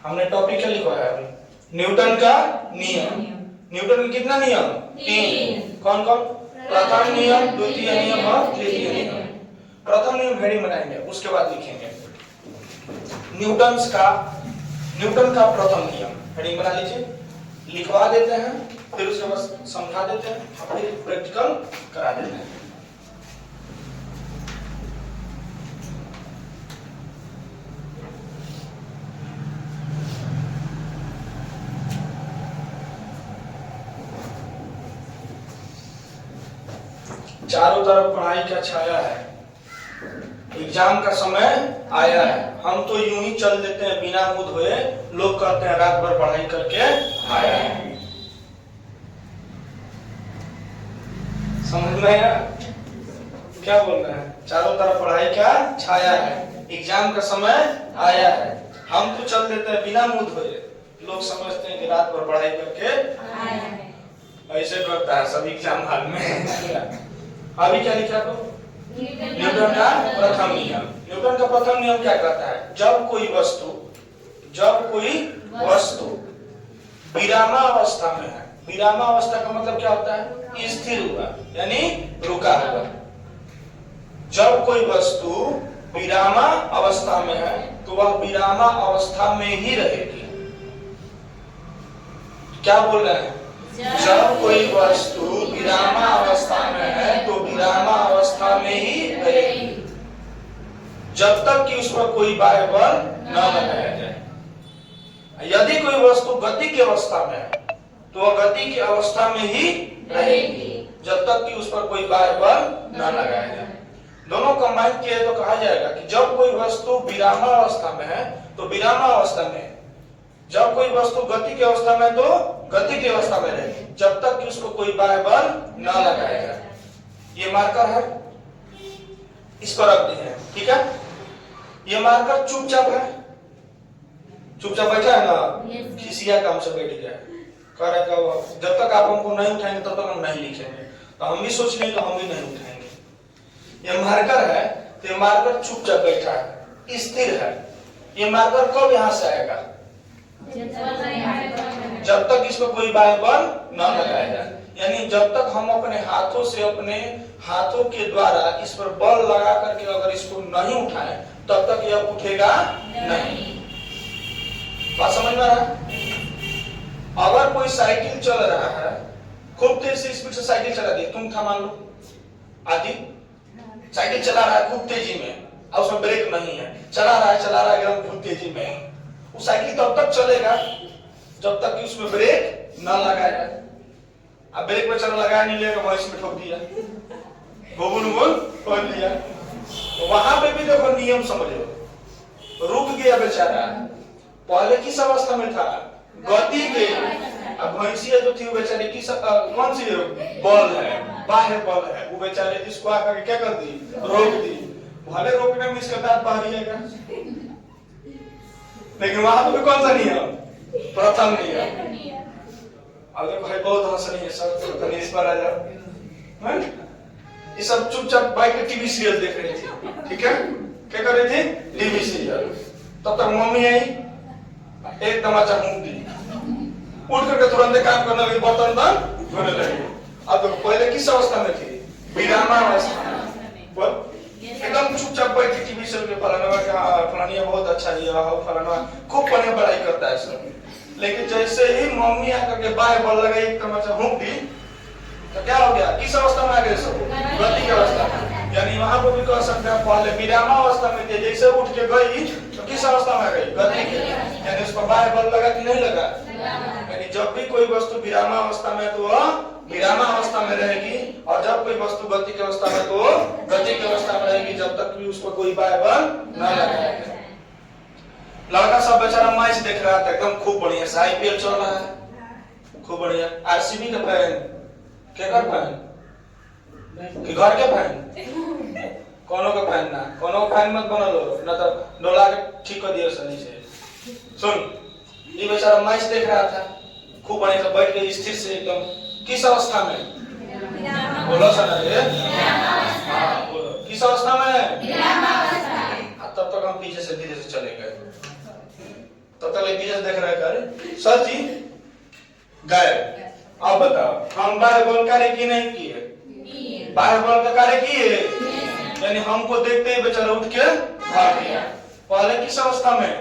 हमने टॉपिक क्या लिखा है अभी? न्यूटन का नियम। न्यूटन के कितना नियम? 3। कौन कौन? प्रथम नियम, द्वितीय नियम और तृतीय नियम। प्रथम नियम हेडिंग बनाएंगे, उसके बाद लिखेंगे न्यूटन का प्रथम नियम। हेडिंग बना लीजिए, लिखवा देते हैं, फिर उसके बाद समझा देते हैं, फिर प्रैक्टिकल करा देते हैं। चारों तरफ पढ़ाई का छाया है, एग्जाम का समय आया है। हम तो यूं ही चल देते हैं बिना मुंह धोए, लोग कहते हैं रात भर पढ़ाई करके आया है। समझ में आया क्या बोल रहे हैं? चारों तरफ पढ़ाई का छाया है, एग्जाम का समय आया है। हम तो चल देते हैं बिना मुंह धोए, लोग समझते हैं कि रात भर पढ़ाई करके आया है। ऐसे करता है सब एग्जाम हॉल में। अभी क्या लिखा तो? न्यूटन का प्रथम नियम। न्यूटन का प्रथम नियम क्या कहता है? जब कोई वस्तु विरामावस्था में है, विरामावस्था का मतलब क्या होता है? स्थिर हुआ यानी रुका हुआ। जब कोई वस्तु विरामा अवस्था में है तो वह विरामा अवस्था में ही रहेगी। क्या बोल रहे हैं? जब कोई वस्तु विरामा अवस्था में है तो विरामा अवस्था में ही रहेगी, जब तक कि उस पर कोई बाह्य बल न लगाया जाए। यदि कोई वस्तु गति की अवस्था में है तो वह गति की अवस्था में ही रहेगी, जब तक कि उस पर कोई बाह्य बल न लगाया जाए। दोनों कंबाइन किए तो कहा जाएगा कि जब कोई वस्तु विरामा अवस्था में है तो विरामा अवस्था में, जब कोई वस्तु गति की अवस्था में तो गति की अवस्था में रहेगी, जब तक कि उसको कोई बाह्य बल न लगाया जाए। ये मार्कर है, इस पर रख दिए हैं, ठीक है। ये मार्कर चुपचाप है, चुपचाप बैठा है ना, खिसिया काम से बैठ गया, कह रहा है जब तक आप हमको नहीं उठाएंगे तब तक हम नहीं लिखेंगे। तो हम भी सोच लें तो हम भी नहीं उठाएंगे। ये मार्कर है तो ये मार्कर चुपचाप बैठा है, स्थिर है। ये मार्कर कब यहाँ से आएगा? जब तक इसको कोई बाह्य बल न लगाया जाए, यानी जब तक हम अपने हाथों से, अपने हाथों के द्वारा इस पर बल लगा करके अगर इसको नहीं उठाएं तब तक यह उठेगा नहीं। बात समझ में आ रहा है? अगर कोई साइकिल चल रहा है, खूब तेज से स्पीड से साइकिल चला दी, तुम था मान लो आदि साइकिल चला रहा है खूब तेजी में और उसमें ब्रेक नहीं है, चला रहा है एकदम खूब तेजी में, वो साइकिल तब तक चलेगा जब तक कि उसमें ब्रेक न लगाया जाए। अब ब्रेक पे चला लगाया नहीं, लेगा भैंस में ठोक दिया, गोबुल खोल दिया। तो वहां पे भी देखो नियम समझो, रुक गया बेचारा। पहले किस अवस्था में था? गति के। अब भैंसिया जो थी वो बेचारी किस कौन सी बल है? बाह्य बल है। वो बेचारे इसको आकर क्या कर दी? रोक दी। भले रोकने में इसका दांत बाहर आएगा, लेकिन वहां पे कौन सा नियम? प्रथम नियम। अब देखो भाई बहुत हंस रही है सब, इस पर आ जाओ। ये सब चुपचाप बैठ के टीवी सीरियल देख रही थी, ठीक है। क्या कर रही थी? TV serial. तब तक मम्मी आई, एक तमाचा मुंह दी, उठ करके तुरंत काम करने लगी, बर्तन धोने लगी। अब देखो पहले किस अवस्था में थी? विरामा अवस्था। एकदम चुपचाप बैठ के टीवी सीरियल के फलानिया बहुत अच्छा लिया, फलाना खूब बढ़िया पढ़ाई करता है सब। लेकिन जैसे ही मम्मी आकर के बाह्य बल लगाई, एक तमाचा हुक दी, तो क्या हो गया? किस अवस्था में आ गए सब? गति की अवस्था में। यानी वहां पर भी कह सकते हैं पहले विरामा अवस्था में थे, जैसे उठ के गई तो किस अवस्था में आ गई? गति की। यानी उस पर बाह्य बल लगा कि नहीं लगा? यानी जब भी कोई वस्तु विरामा अवस्था में तो वह विरामा अवस्था में रहेगी, और जब कोई वस्तु गति की अवस्था में तो गति की अवस्था में रहेगी, जब तक भी उस पर कोई बाह्य बल न लगाएगा। लड़का सब बेचारा मैच देख रहा था, एकदम खूब बढ़िया से, आईपीएल चल रहा है, खूब बढ़िया। आरसीबी का फैन, क्या कर फैन कि घर के फैन? कोनो का फैन ना, कोनो का फैन मत बना लो, ना तो डोला के ठीक कर दियो सही से। सुन, ये बेचारा मैच देख रहा था, खूब बढ़िया से बैठ के स्थिर से एकदम। किस अवस्था में? बोलो सर, किस अवस्था में? तब तक हम पीछे से धीरे से चले गए। तो टेलीविजन देख रहे कर सर जी गायब। अब बताओ हम बाहर बोल कार्य की नहीं किए, बाहर बोल का कार्य किए, यानी हमको देखते ही बेचारा उठ के भाग गया। पहले किस अवस्था में?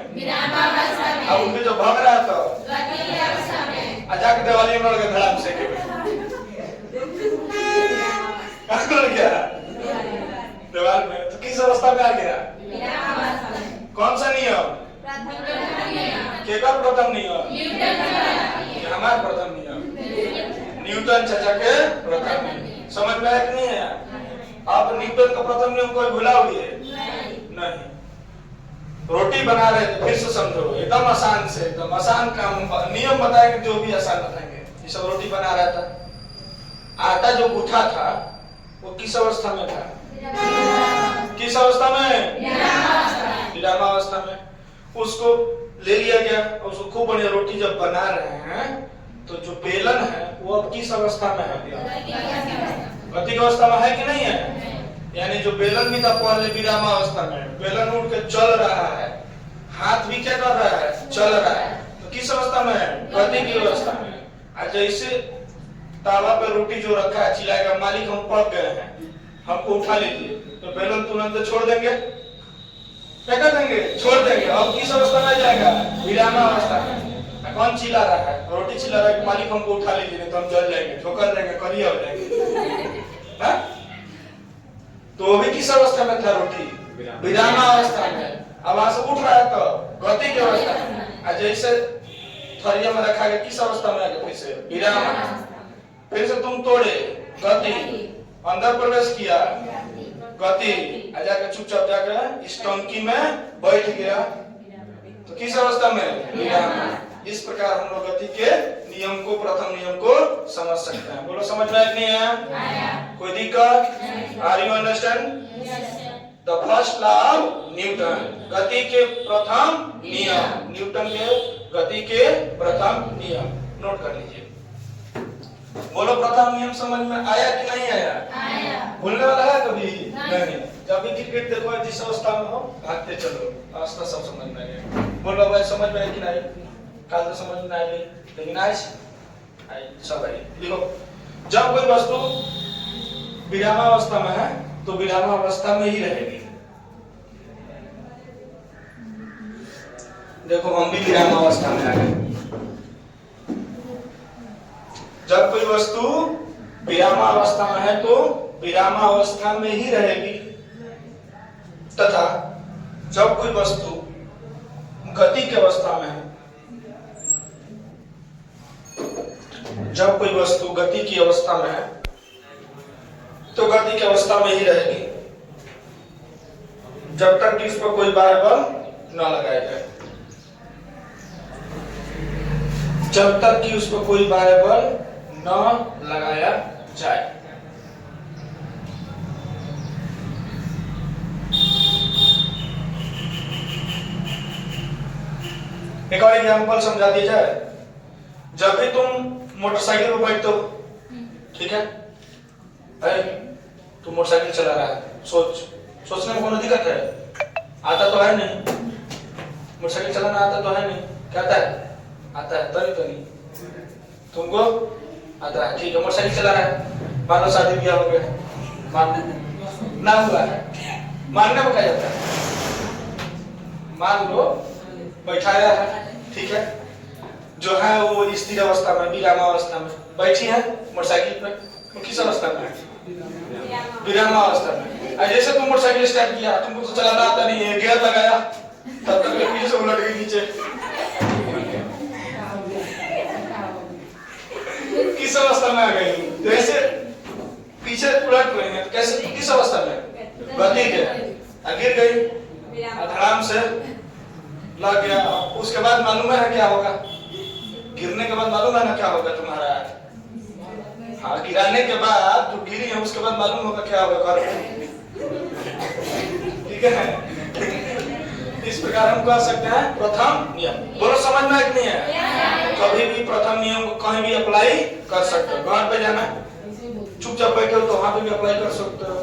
अब उठ के जो भाग रहा था जाके दिवाली में लगे धड़ाम से क्या दीवार में, तो किस अवस्था में आ गया? कौन सा नियम? केका प्रथम नियम? हमारा प्रथम नियम न्यूटन चाचा के प्रथम। समझ में आया कि नहीं है? आप न्यूटन का प्रथम नियम कोई भुलाओगे नहीं। रोटी बना रहे थे, फिर से समझो, एकदम आसान से, एकदम आसान काम नियम बताएंगे जो भी आसान बताएंगे। ये सब रोटी बना रहा था, आटा जो गूथा था वो किस अवस्था में था? किस अवस्था में? विरामावस्था में। उसको ले लिया गया, उसको खूब बढ़िया रोटी जब बना रहे हैं तो जो बेलन है वो अब किस अवस्था में है? गति अवस्था में है कि नहीं है? यानी जो बेलन भी था पहले विरामावस्था में, बेलन उठ के चल रहा है, हाथ भी क्या कर रहा है? चल रहा है, तो किस अवस्था में है? गति की अवस्था में। आज जैसे तावा पे रोटी जो रखा है, चिल्लाएगा मालिक हम पक गए हैं, हमको उठा लीजिए, तो बेलन तुरंत छोड़ देंगे, क्या कर देंगे? छोड़ देंगे। अब किस अवस्था में जाएगा? विरामावस्था में। कौन चिल्ला रहा है? रोटी चिल्ला रहा है मालिक हमको उठा लीजिए, नहीं तो हम जल जाएंगे, ठोकर देंगे, करिया हो जाएंगे। तो वो भी किस अवस्था में था? रोटी विरामावस्था में। अब वहां से उठ रहा है तो गति की अवस्था में। जैसे थरिया में रखा गया किस अवस्था में आ गया? फिर से विराम। फिर से तुम तोड़े, गति। अंदर प्रवेश किया, गति। जाकर चुपचाप जाकर इस टंकी में बैठ गया, तो किस अवस्था में? विराम। इस प्रकार हम लोग गति के नियम को, प्रथम नियम को समझ सकते हैं। बोलो समझ में आया कि नहीं आया? कोई दिक्कत? Are you understand? The first law of Newton, गति के प्रथम नियम, न्यूटन के गति के प्रथम नियम नोट कर लीजिए। बोलो प्रथम नियम समझ में आया कि नहीं आया? भूलने वाला है कभी? नहीं। जब भी क्रिकेट देखो जिस अवस्था में हो भागते चलो, अवस्था सब समझ में आ गया। बोलो भाई समझ में आया कि नहीं? कल तो समझ में आई, लेकिन आज सब आई। देखो जब कोई वस्तु विरामावस्था में है तो विरामावस्था में ही रहेगी। देखो हम भी विरामावस्था में आ गए। जब कोई वस्तु विरामावस्था में है तो विरामावस्था में ही रहेगी, तथा जब कोई वस्तु गति की अवस्था में है, जब कोई वस्तु गति की अवस्था में है तो गति की अवस्था में ही रहेगी जब तक कि इस पर कोई बाह्य बल न लगाया जाए। जब तक कि उस पर कोई बाह्य बल न लगाया जाए। एक और एग्जांपल समझा दिया जाए। जब भी तुम मोटरसाइकिल पर बैठते हो, ठीक है, अरे तुम मोटरसाइकिल चला रहा है, सोचने में कोई दिक्कत है? आता तो है नहीं, मोटरसाइकिल चलाना आता तो है नहीं, क्या आता है? आता है, तभी तो नहीं। तुमको आता है, ठीक है, मोटरसाइकिल चला रहा है, मान लो शादी ब्याह हो गया, मान ना हुआ है, मानने में क्या जाता है? मान लो बैठाया है, ठीक है, जो है वो स्थिर अवस्था में, विरामावस्था में बैठी है मोटरसाइकिल पे, वो किस अवस्था में है? विरामावस्था में। जैसे तुम मोटरसाइकिल स्टार्ट किया, तुमको तो चलाना आता नहीं है, गियर लगाया, तब तक पीछे से उलट गई नीचे, किस अवस्था में आ गई? तो ऐसे पीछे उलट गई है, तो कैसे, किस अवस्था में? गति के। गिर गई, धड़ाम से लग गया। उसके बाद मालूम है क्या होगा? गिरने के बाद मालूम है ना क्या होगा तुम्हारा? हाँ, गिराने के बाद जो गिरी है उसके बाद मालूम होगा क्या होगा घर में, ठीक है। इस प्रकार हम कह सकते हैं प्रथम नियम। बोलो समझ में आया कि नहीं है? कभी भी प्रथम नियम को कहीं भी अप्लाई कर सकते हो। घर पे जाना, चुपचाप बैठे हो तो वहां पे भी अप्लाई कर सकते हो।